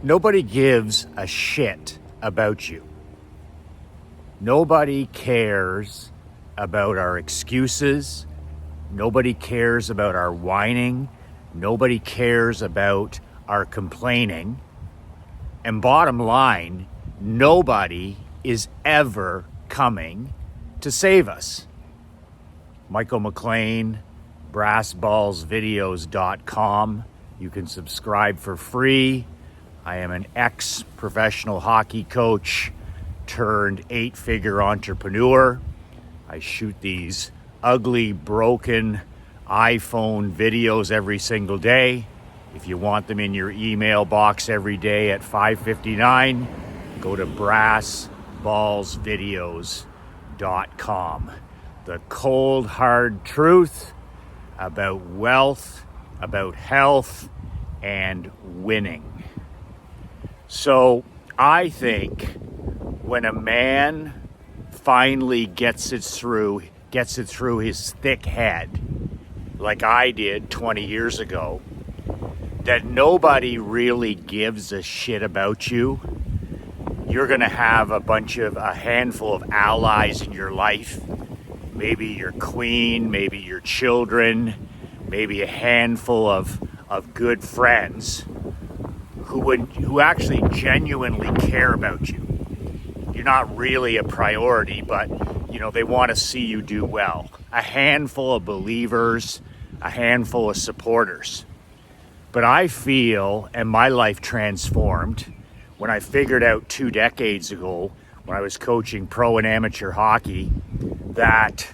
Nobody gives a shit about you. Nobody cares about our excuses. Nobody cares about our whining. Nobody cares about our complaining. And bottom line, nobody is ever coming to save us. Michael McLean, brassballsvideos.com. You can subscribe for free. I am an ex-professional hockey coach turned 8-figure entrepreneur. I shoot these ugly, broken iPhone videos every single day. If you want them in your email box every day at 5:59, go to brassballsvideos.com. The cold, hard truth about wealth, about health, and winning. So I think when a man finally gets it through his thick head, like I did 20 years ago, that nobody really gives a shit about you, you're going to have a handful of allies in your life. Maybe your queen, maybe your children, maybe a handful of good friends who actually genuinely care about you. You're not really a priority, but they want to see you do well. A handful of believers, a handful of supporters. But I feel, and my life transformed when I figured out 2 decades ago when I was coaching pro and amateur hockey, that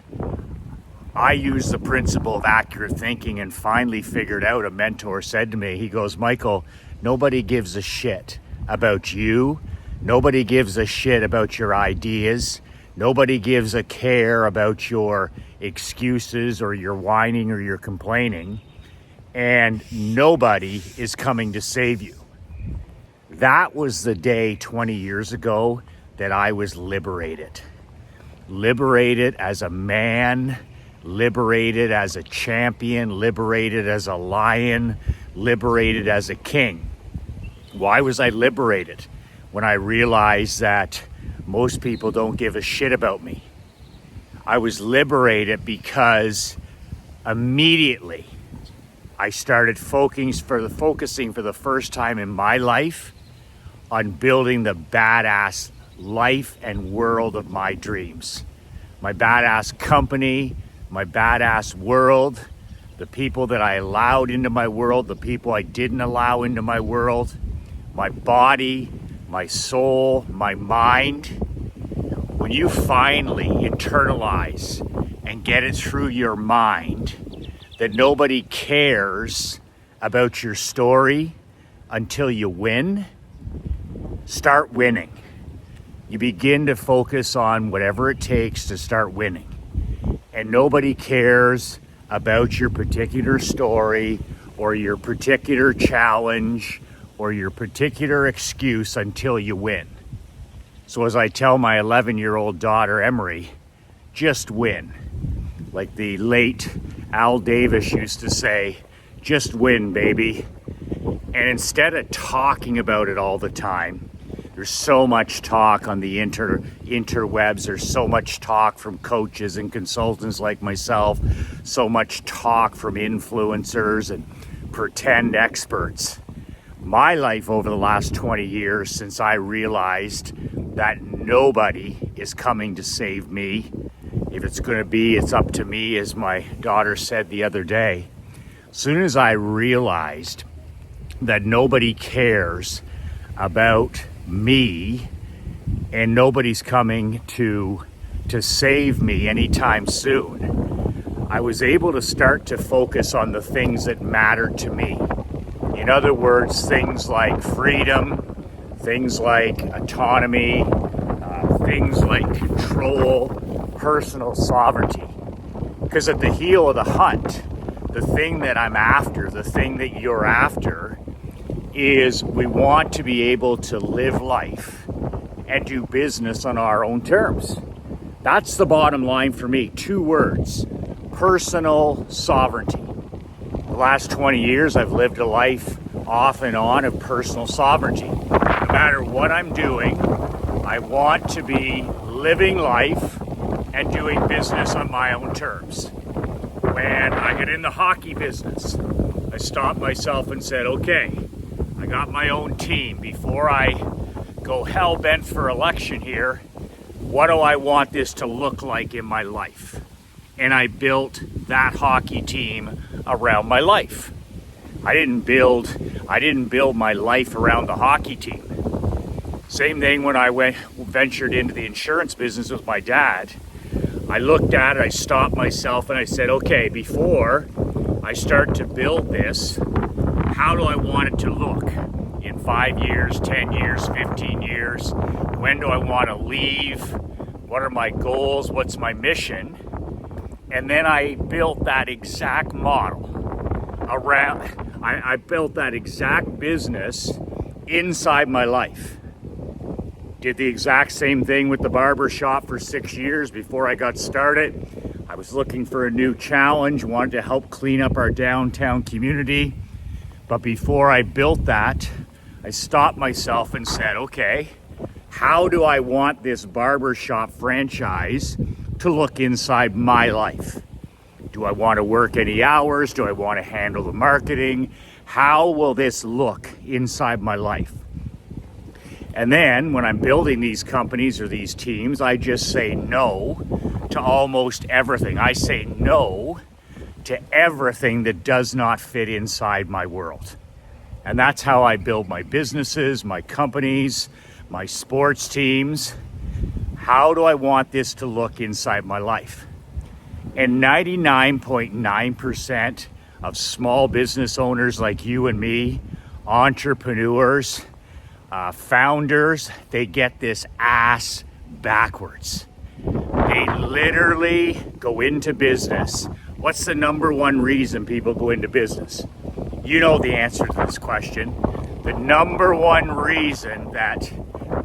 I used the principle of accurate thinking and finally figured out, a mentor said to me, he goes, Michael, nobody gives a shit about you. Nobody gives a shit about your ideas. Nobody gives a care about your excuses or your whining or your complaining. And nobody is coming to save you. That was the day 20 years ago that I was liberated. Liberated as a man, liberated as a champion, liberated as a lion, liberated as a king. Why was I liberated? When I realized that most people don't give a shit about me. I was liberated because immediately I started focusing for the first time in my life on building the badass life and world of my dreams. My badass company, my badass world, the people that I allowed into my world, the people I didn't allow into my world, my body, my soul, my mind. When you finally internalize and get it through your mind that nobody cares about your story until you win, start winning. You begin to focus on whatever it takes to start winning. And nobody cares about your particular story or your particular challenge or your particular excuse until you win. So as I tell my 11-year-old daughter, Emery, just win. Like the late Al Davis used to say, just win, baby. And instead of talking about it all the time, there's so much talk on the interwebs. There's so much talk from coaches and consultants like myself, so much talk from influencers and pretend experts. My life over the last 20 years, since I realized that nobody is coming to save me. If it's going to be, it's up to me, as my daughter said the other day. As soon as I realized that nobody cares about me and nobody's coming to save me anytime soon, I was able to start to focus on the things that matter to me. In other words, things like freedom, things like autonomy, things like control, personal sovereignty. Because at the heel of the hunt, the thing that I'm after, the thing that you're after, is we want to be able to live life and do business on our own terms. That's the bottom line for me. 2 words: personal sovereignty. The last 20 years, I've lived a life off and on of personal sovereignty. No matter what I'm doing, I want to be living life and doing business on my own terms. When I got in the hockey business, I stopped myself and said, okay, I got my own team. Before I go hell-bent for election here, what do I want this to look like in my life? And I built that hockey team around my life. I didn't build my life around the hockey team. Same thing when I ventured into the insurance business with my dad. I looked at it, I stopped myself, and I said, okay, before I start to build this, how do I want it to look in 5 years, 10 years, 15 years? When do I want to leave? What are my goals? What's my mission? And then I built that exact model around, I built that exact business inside my life. Did the exact same thing with the barber shop for 6 years before I got started. I was looking for a new challenge, wanted to help clean up our downtown community. But before I built that, I stopped myself and said, okay, how do I want this barber shop franchise to look inside my life? Do I want to work any hours? Do I want to handle the marketing? How will this look inside my life? And then when I'm building these companies or these teams, I just say no to almost everything. I say no to everything that does not fit inside my world. And that's how I build my businesses, my companies, my sports teams. How do I want this to look inside my life? And 99.9% of small business owners like you and me, entrepreneurs, founders, they get this ass backwards. They literally go into business. What's the number one reason people go into business? You know the answer to this question. The number one reason that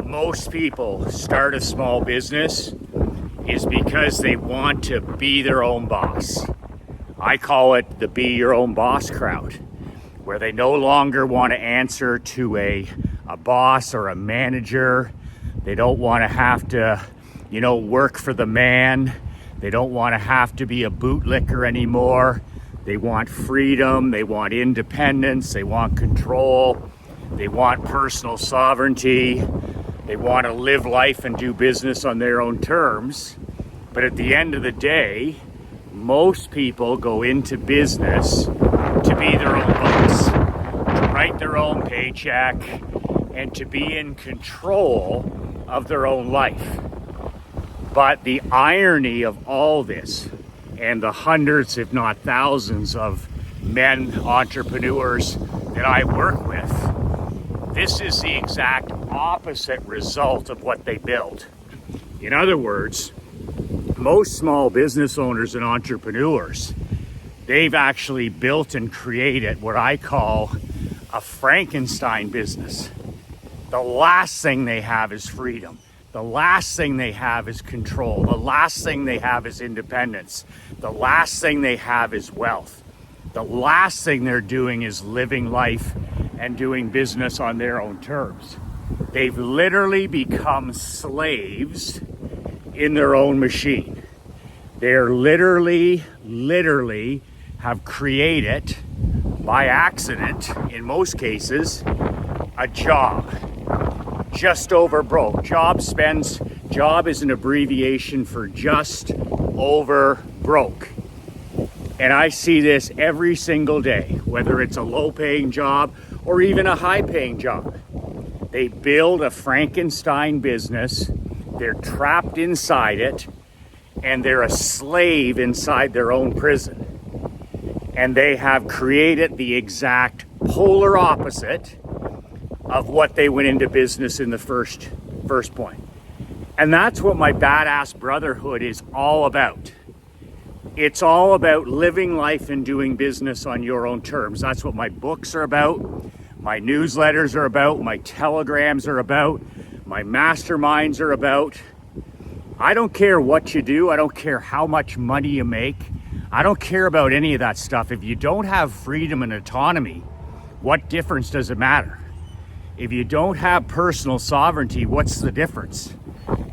most people start a small business is because they want to be their own boss. I call it the be your own boss crowd, where they no longer want to answer to a boss or a manager. They don't want to have to, work for the man. They don't want to have to be a bootlicker anymore. They want freedom. They want independence. They want control. They want personal sovereignty. They want to live life and do business on their own terms. But at the end of the day, most people go into business to be their own boss, to write their own paycheck, and to be in control of their own life. But the irony of all this, and the hundreds, if not thousands, of men, entrepreneurs that I work with, this is the exact opposite result of what they build. In other words, most small business owners and entrepreneurs, they've actually built and created what I call a Frankenstein business. The last thing they have is freedom. The last thing they have is control. The last thing they have is independence. The last thing they have is wealth. The last thing they're doing is living life and doing business on their own terms. They've literally become slaves in their own machine. They're literally have created, by accident, in most cases, a job. Just over broke. Job is an abbreviation for just over broke. And I see this every single day, whether it's a low-paying job or even a high-paying job. They build a Frankenstein business, they're trapped inside it, and they're a slave inside their own prison. And they have created the exact polar opposite of what they went into business in the first point. And that's what my Badass Brotherhood is all about. It's all about living life and doing business on your own terms. That's what my books are about, my newsletters are about, my telegrams are about, my masterminds are about. I don't care what you do. I don't care how much money you make. I don't care about any of that stuff. If you don't have freedom and autonomy, what difference does it matter? If you don't have personal sovereignty, what's the difference?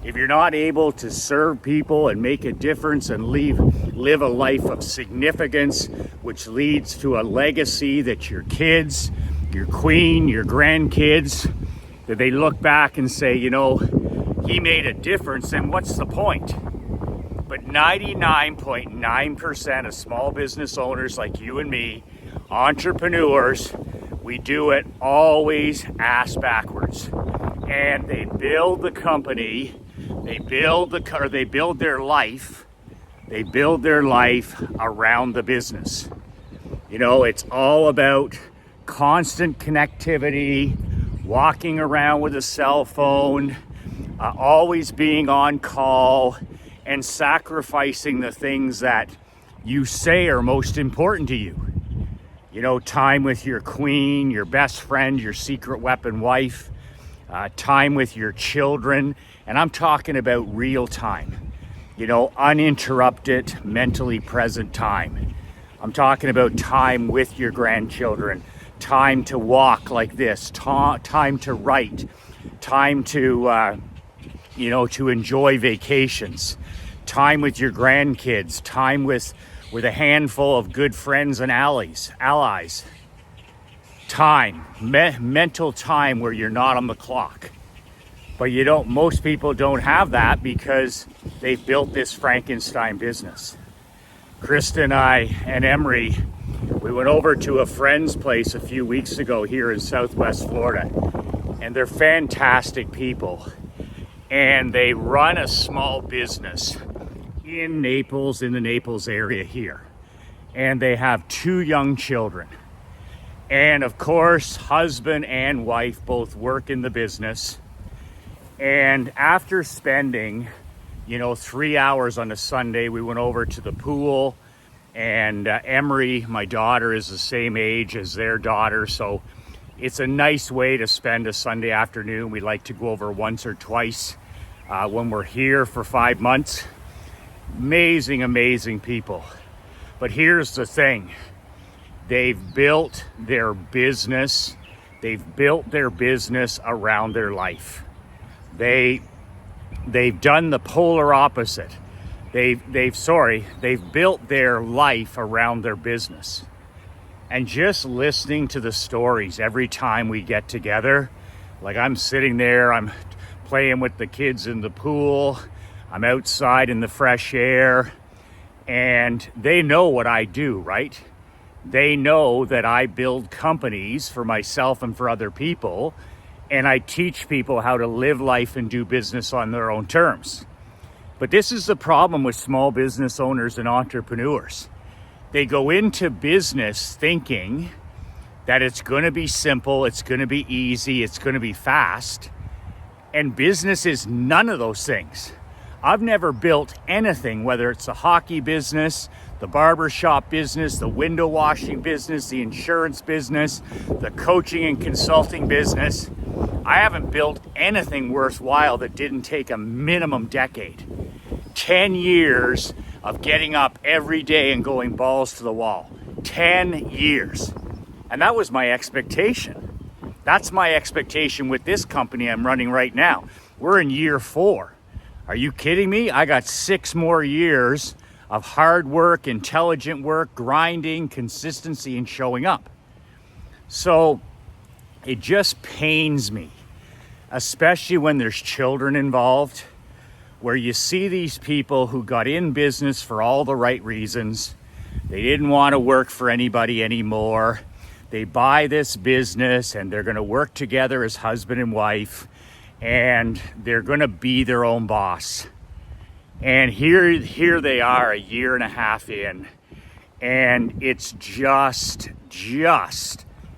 If you're not able to serve people and make a difference and live a life of significance, which leads to a legacy that your kids, your queen, your grandkids, that they look back and say, you know, he made a difference, then what's the point? But 99.9% of small business owners like you and me, entrepreneurs, we do it always ass backwards. And they build the company, they build their life around the business. You know, it's all about constant connectivity, walking around with a cell phone, always being on call, and sacrificing the things that you say are most important to you. You know, time with your queen, your best friend, your secret weapon wife, time with your children. And I'm talking about real time, you know, uninterrupted, mentally present time. I'm talking about time with your grandchildren, time to walk like this, time to write, time to, to enjoy vacations, time with your grandkids, time with a handful of good friends and allies, time, mental time where you're not on the clock. But most people don't have that because they've built this Frankenstein business. Krista and I and Emery, we went over to a friend's place a few weeks ago here in Southwest Florida, and they're fantastic people. And they run a small business in Naples, in the Naples area here. And they have 2 young children. And of course, husband and wife both work in the business. And after spending, 3 hours on a Sunday, we went over to the pool. And Emery, my daughter, is the same age as their daughter. So it's a nice way to spend a Sunday afternoon. We like to go over once or twice when we're here for 5 months. Amazing people. But here's the thing. They've built their business around their life. They've done the polar opposite. They've built their life around their business. And just listening to the stories every time we get together, like I'm sitting there, I'm playing with the kids in the pool, I'm outside in the fresh air, and they know what I do, right? They know that I build companies for myself and for other people, and I teach people how to live life and do business on their own terms. But this is the problem with small business owners and entrepreneurs. They go into business thinking that it's going to be simple, it's going to be easy, it's going to be fast, and business is none of those things. I've never built anything, whether it's the hockey business, the barbershop business, the window washing business, the insurance business, the coaching and consulting business. I haven't built anything worthwhile that didn't take a minimum decade. 10 years of getting up every day and going balls to the wall. 10 years. And that was my expectation. That's my expectation with this company I'm running right now. We're in year 4. Are you kidding me? I got 6 more years of hard work, intelligent work, grinding, consistency, and showing up. So it just pains me, especially when there's children involved, where you see these people who got in business for all the right reasons. They didn't want to work for anybody anymore. They buy this business and they're going to work together as husband and wife, and they're going to be their own boss. And here they are a year and a half in, and it's just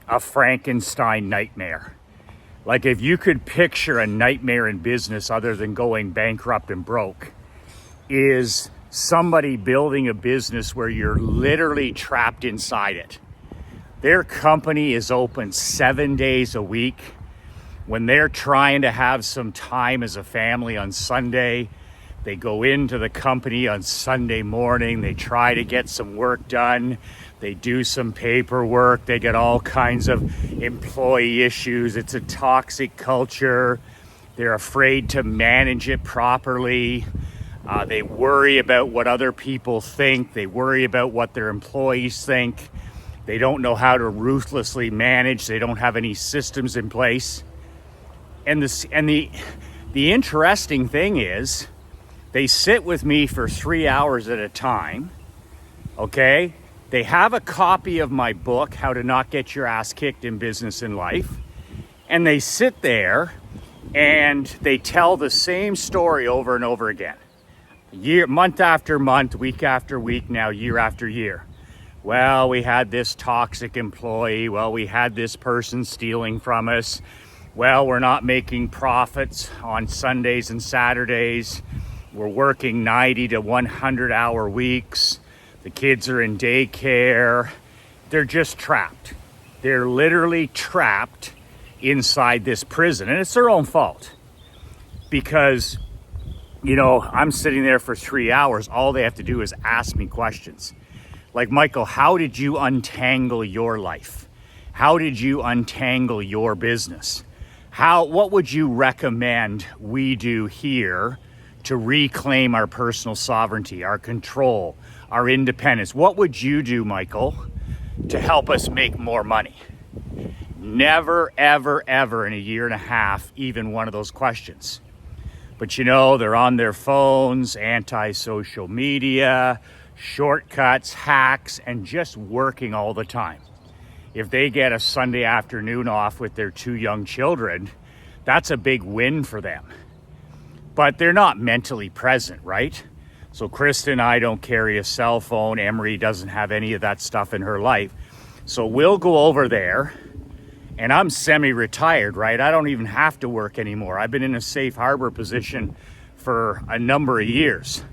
a Frankenstein nightmare. Like, if you could picture a nightmare in business other than going bankrupt and broke, is somebody building a business where you're literally trapped inside it. Their company is open 7 days a week. When they're trying to have some time as a family on Sunday, They go into the company on Sunday morning. They try to get some work done. They do some paperwork. They get all kinds of employee issues. It's a toxic culture. They're afraid to manage it properly. They worry about what other people think. They worry about what their employees think. They don't know how to ruthlessly manage. They don't have any systems in place. And the interesting thing is, they sit with me for 3 hours at a time, okay? They have a copy of my book, How to Not Get Your Ass Kicked in Business and Life, and they sit there and they tell the same story over and over again. Month after month, week after week, now year after year. Well, we had this toxic employee. Well, we had this person stealing from us. Well, we're not making profits on Sundays and Saturdays. We're working 90 to 100 hour weeks. The kids are in daycare. They're just trapped. They're literally trapped inside this prison. And it's their own fault. Because, I'm sitting there for 3 hours. All they have to do is ask me questions. Like, Michael, how did you untangle your life? How did you untangle your business? What would you recommend we do here to reclaim our personal sovereignty, our control, our independence? What would you do, Michael, to help us make more money? Never, ever, ever in a year and a half, even one of those questions. But they're on their phones, anti-social media, shortcuts, hacks, and just working all the time. If they get a Sunday afternoon off with their 2 young children, that's a big win for them. But they're not mentally present, right? So Krista and I don't carry a cell phone. Emery doesn't have any of that stuff in her life. So we'll go over there, and I'm semi-retired, right? I don't even have to work anymore. I've been in a safe harbor position for a number of years.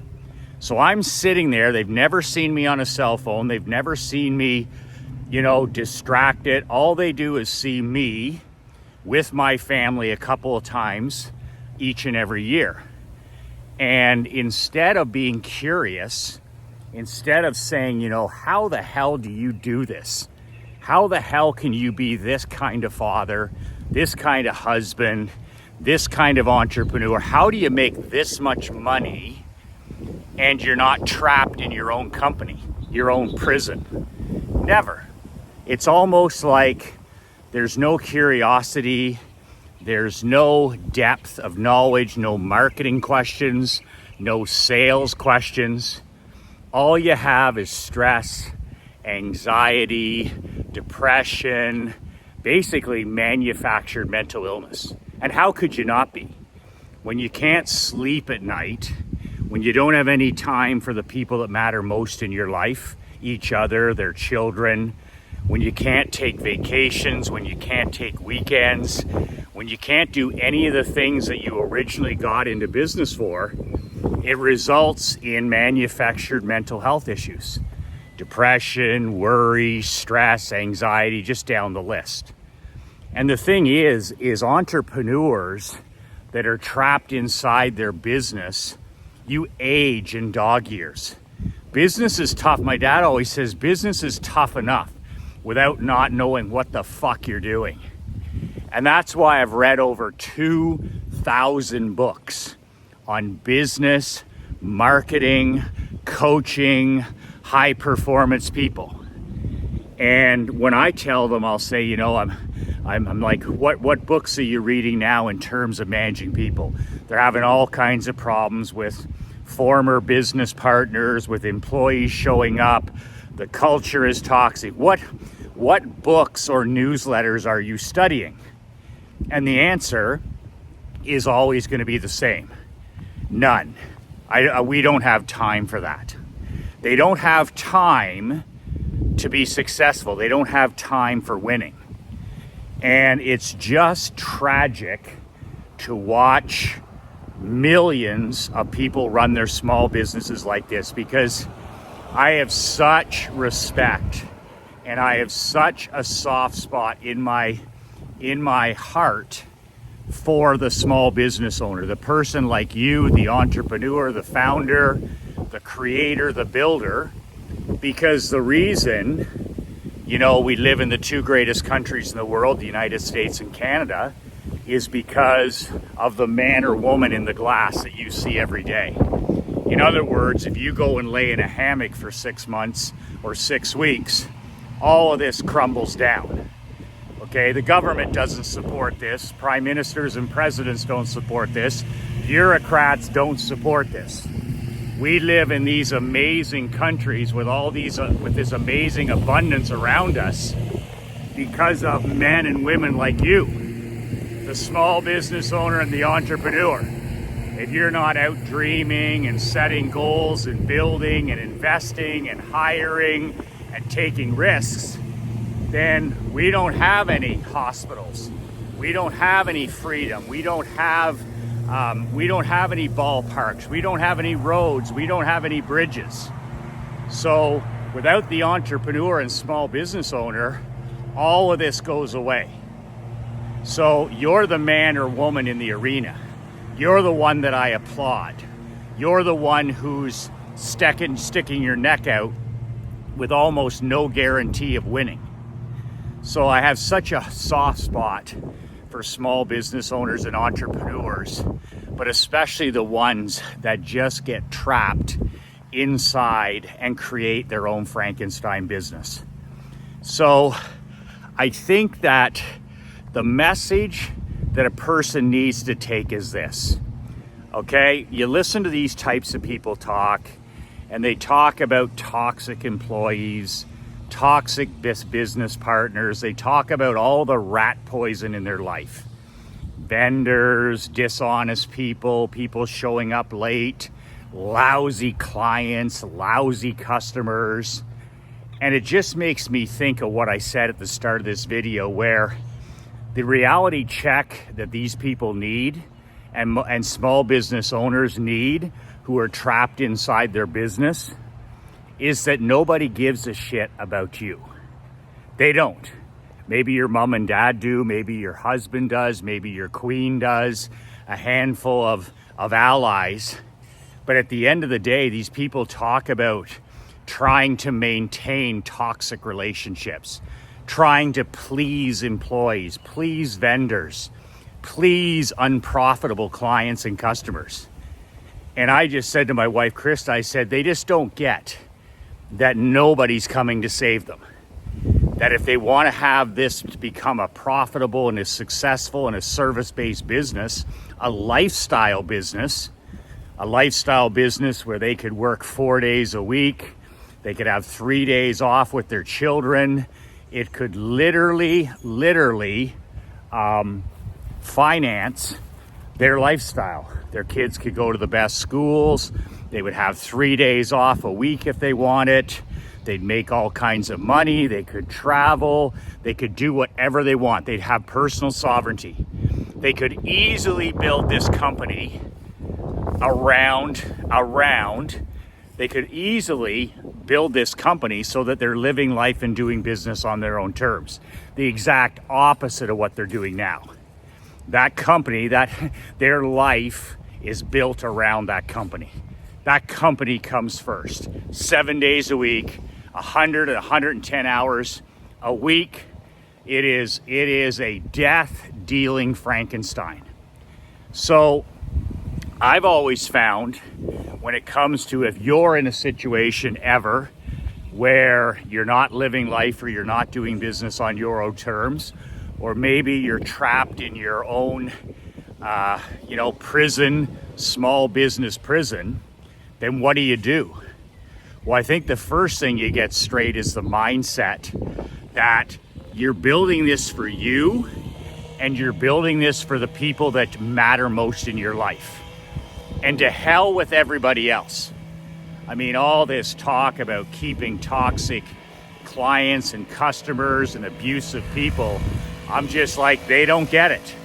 So I'm sitting there. They've never seen me on a cell phone. They've never seen me, distracted. All they do is see me with my family a couple of times each and every year. And instead of being curious, instead of saying, how the hell do you do this? How the hell can you be this kind of father, this kind of husband, this kind of entrepreneur? How do you make this much money and you're not trapped in your own company, your own prison? Never. It's almost like there's no curiosity. There's no depth of knowledge, no marketing questions, no sales questions. All you have is stress, anxiety, depression, basically manufactured mental illness. And how could you not be? When you can't sleep at night, when you don't have any time for the people that matter most in your life, each other, their children, when you can't take vacations, when you can't take weekends, when you can't do any of the things that you originally got into business for, it results in manufactured mental health issues. Depression, worry, stress, anxiety, just down the list. And the thing is entrepreneurs that are trapped inside their business, you age in dog years. Business is tough. My dad always says business is tough enough without not knowing what the fuck you're doing. And that's why I've read over 2,000 books on business, marketing, coaching, high performance people. And when I tell them, I'll say, I'm like, what books are you reading now in terms of managing people? They're having all kinds of problems with former business partners, with employees showing up. The culture is toxic. What books or newsletters are you studying? And the answer is always going to be the same. None. We don't have time for that. They don't have time to be successful. They don't have time for winning. And it's just tragic to watch millions of people run their small businesses like this, because I have such respect and I have such a soft spot in my heart for the small business owner, the person like you, the entrepreneur, the founder, the creator, the builder. Because the reason, we live in the two greatest countries in the world, the United States and Canada, is because of the man or woman in the glass that you see every day. In other words, if you go and lay in a hammock for 6 months or 6 weeks, all of this crumbles down. Okay, the government doesn't support this. Prime ministers and presidents don't support this. Bureaucrats don't support this. We live in these amazing countries with with this amazing abundance around us because of men and women like you, the small business owner and the entrepreneur. If you're not out dreaming and setting goals and building and investing and hiring and taking risks, then we don't have any hospitals. We don't have any freedom. We don't have any ballparks. We don't have any roads. We don't have any bridges. So without the entrepreneur and small business owner, all of this goes away. So you're the man or woman in the arena. You're the one that I applaud. You're the one who's sticking your neck out with almost no guarantee of winning. So I have such a soft spot for small business owners and entrepreneurs, but especially the ones that just get trapped inside and create their own Frankenstein business. So I think that the message that a person needs to take is this. Okay, you listen to these types of people talk, and they talk about toxic employees, toxic business partners. They talk about all the rat poison in their life. Vendors, dishonest people showing up late, lousy clients, lousy customers. And it just makes me think of what I said at the start of this video, where the reality check that these people need and small business owners need who are trapped inside their business is that nobody gives a shit about you. They don't. Maybe your mom and dad do, maybe your husband does, maybe your queen does, a handful of allies. But at the end of the day, these people talk about trying to maintain toxic relationships, trying to please employees, please vendors, please unprofitable clients and customers. And I just said to my wife, Krista, I said, they just don't get that nobody's coming to save them. That if they want to have this to become a profitable and a successful and a service-based business, a lifestyle business where they could work 4 days a week, they could have 3 days off with their children, it could literally finance their lifestyle. Their kids could go to the best schools. They would have 3 days off a week if they wanted. They'd make all kinds of money. They could travel. They could do whatever they want. They'd have personal sovereignty. They could easily build this company they could easily build this company so that they're living life and doing business on their own terms. The exact opposite of what they're doing now. That company, their life is built around that company. That company comes first. 7 days a week, 100 and 110 hours a week. It is a death-dealing Frankenstein. So I've always found when it comes to, if you're in a situation ever where you're not living life or you're not doing business on your own terms, or maybe you're trapped in your own, prison, small business prison, then what do? Well, I think the first thing you get straight is the mindset that you're building this for you and you're building this for the people that matter most in your life. And to hell with everybody else. I mean, all this talk about keeping toxic clients and customers and abusive people, I'm just like, they don't get it.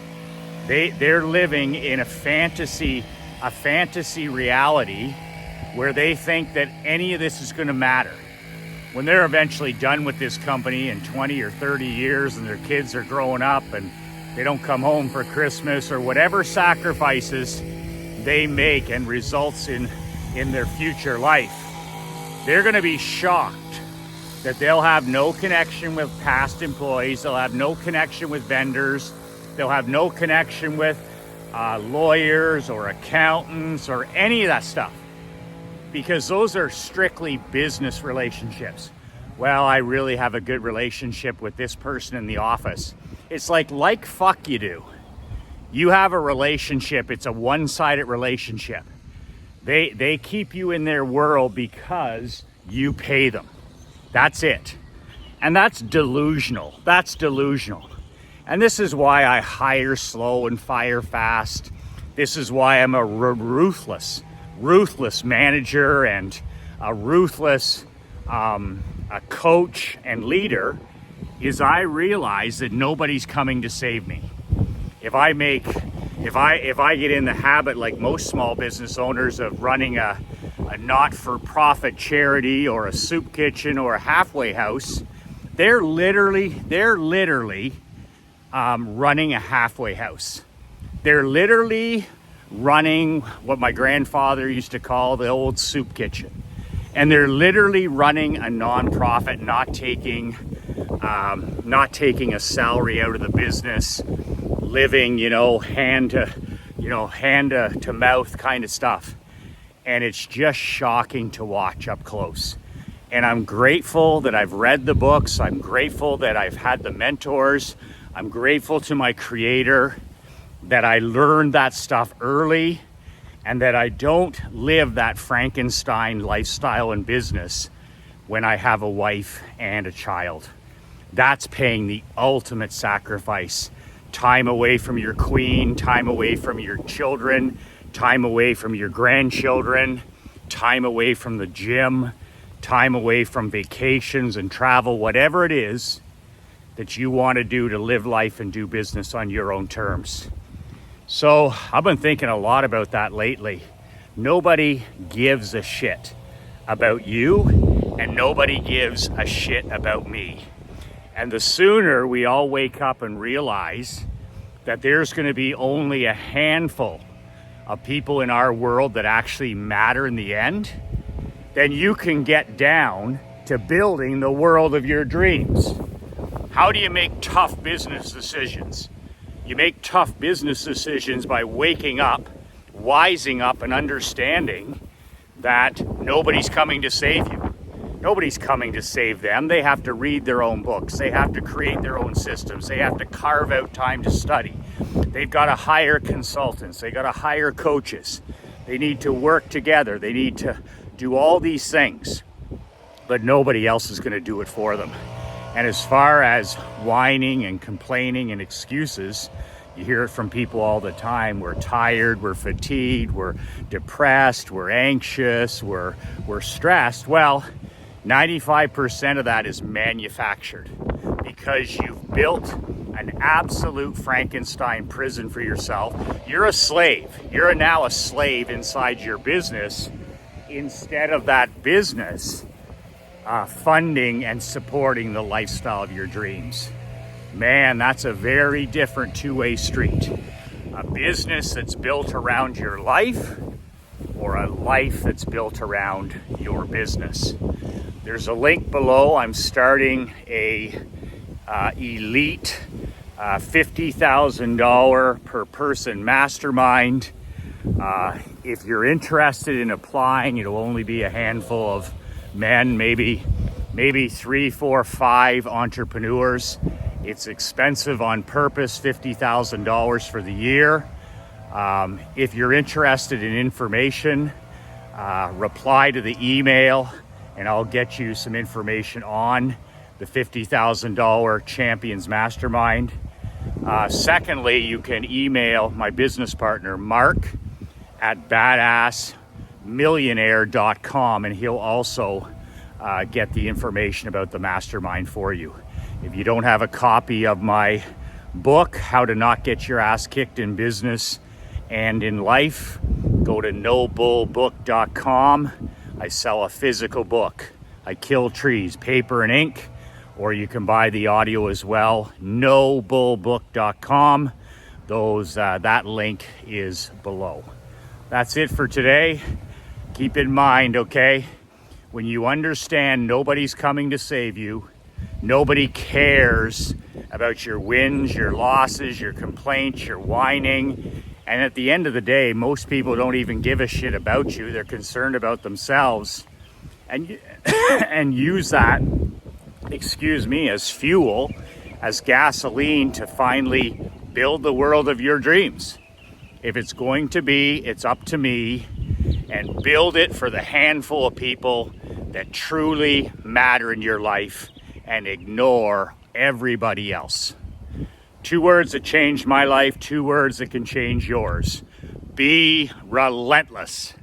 They're living in a fantasy reality where they think that any of this is going to matter. When they're eventually done with this company in 20 or 30 years and their kids are growing up and They don't come home for Christmas, or whatever sacrifices they make and results in their future life. They're going to be shocked that they'll have no connection with past employees. They'll have no connection with vendors. They'll have no connection with lawyers or accountants or any of that stuff, because those are strictly business relationships. Well, I really have a good relationship with this person in the office. It's like fuck you do. You have a relationship. It's a one-sided relationship. They keep you in their world because you pay them. That's it. And that's delusional. That's delusional. And this is why I hire slow and fire fast. This is why I'm a ruthless manager and a ruthless a coach and leader, is I realize that nobody's coming to save me. If I get in the habit, like most small business owners, of running a not-for-profit charity or a soup kitchen or a halfway house, they're literally running a halfway house. They're literally running what my grandfather used to call the old soup kitchen. And they're literally running a nonprofit, not taking a salary out of the business, living, hand to mouth kind of stuff. And it's just shocking to watch up close. And I'm grateful that I've read the books. I'm grateful that I've had the mentors. I'm grateful to my creator that I learned that stuff early, and that I don't live that Frankenstein lifestyle in business when I have a wife and a child. That's paying the ultimate sacrifice. Time away from your queen, time away from your children, time away from your grandchildren, time away from the gym, time away from vacations and travel, whatever it is that you want to do to live life and do business on your own terms. So I've been thinking a lot about that lately. Nobody gives a shit about you, and nobody gives a shit about me. And the sooner we all wake up and realize that there's going to be only a handful of people in our world that actually matter in the end, then you can get down to building the world of your dreams. How do you make tough business decisions? You make tough business decisions by waking up, wising up, and understanding that nobody's coming to save you. Nobody's coming to save them. They have to read their own books. They have to create their own systems. They have to carve out time to study. They've got to hire consultants. They got to hire coaches. They need to work together. They need to do all these things, but nobody else is going to do it for them. And as far as whining and complaining and excuses, you hear it from people all the time. We're tired, we're fatigued, we're depressed, we're anxious, we're stressed. Well, 95% of that is manufactured, because you've built an absolute Frankenstein prison for yourself. You're a slave. You're now a slave inside your business, instead of that business funding and supporting the lifestyle of your dreams. Man, that's a very different two-way street. A business that's built around your life, or a life that's built around your business. There's a link below. I'm starting a Elite $50,000 per person mastermind. If you're interested in applying, it'll only be a handful of men, maybe 3, 4, 5 entrepreneurs. It's expensive on purpose, $50,000 for the year. If you're interested in information, reply to the email and I'll get you some information on the $50,000 Champions Mastermind. Secondly, you can email my business partner, Mark, at badassmillionaire.com, and he'll also get the information about the mastermind for you. If you don't have a copy of my book, How to Not Get Your Ass Kicked in Business and in Life, go to nobullbook.com. I sell a physical book. I kill trees, paper and ink, or you can buy the audio as well. NoBullBook.com. That link is below. That's it for today. Keep in mind, okay, when you understand nobody's coming to save you, nobody cares about your wins, your losses, your complaints, your whining. And at the end of the day, most people don't even give a shit about you. They're concerned about themselves. And use that, as fuel, as gasoline to finally build the world of your dreams. If it's going to be, it's up to me, and build it for the handful of people that truly matter in your life and ignore everybody else. 2 words that changed my life, 2 words that can change yours. Be relentless.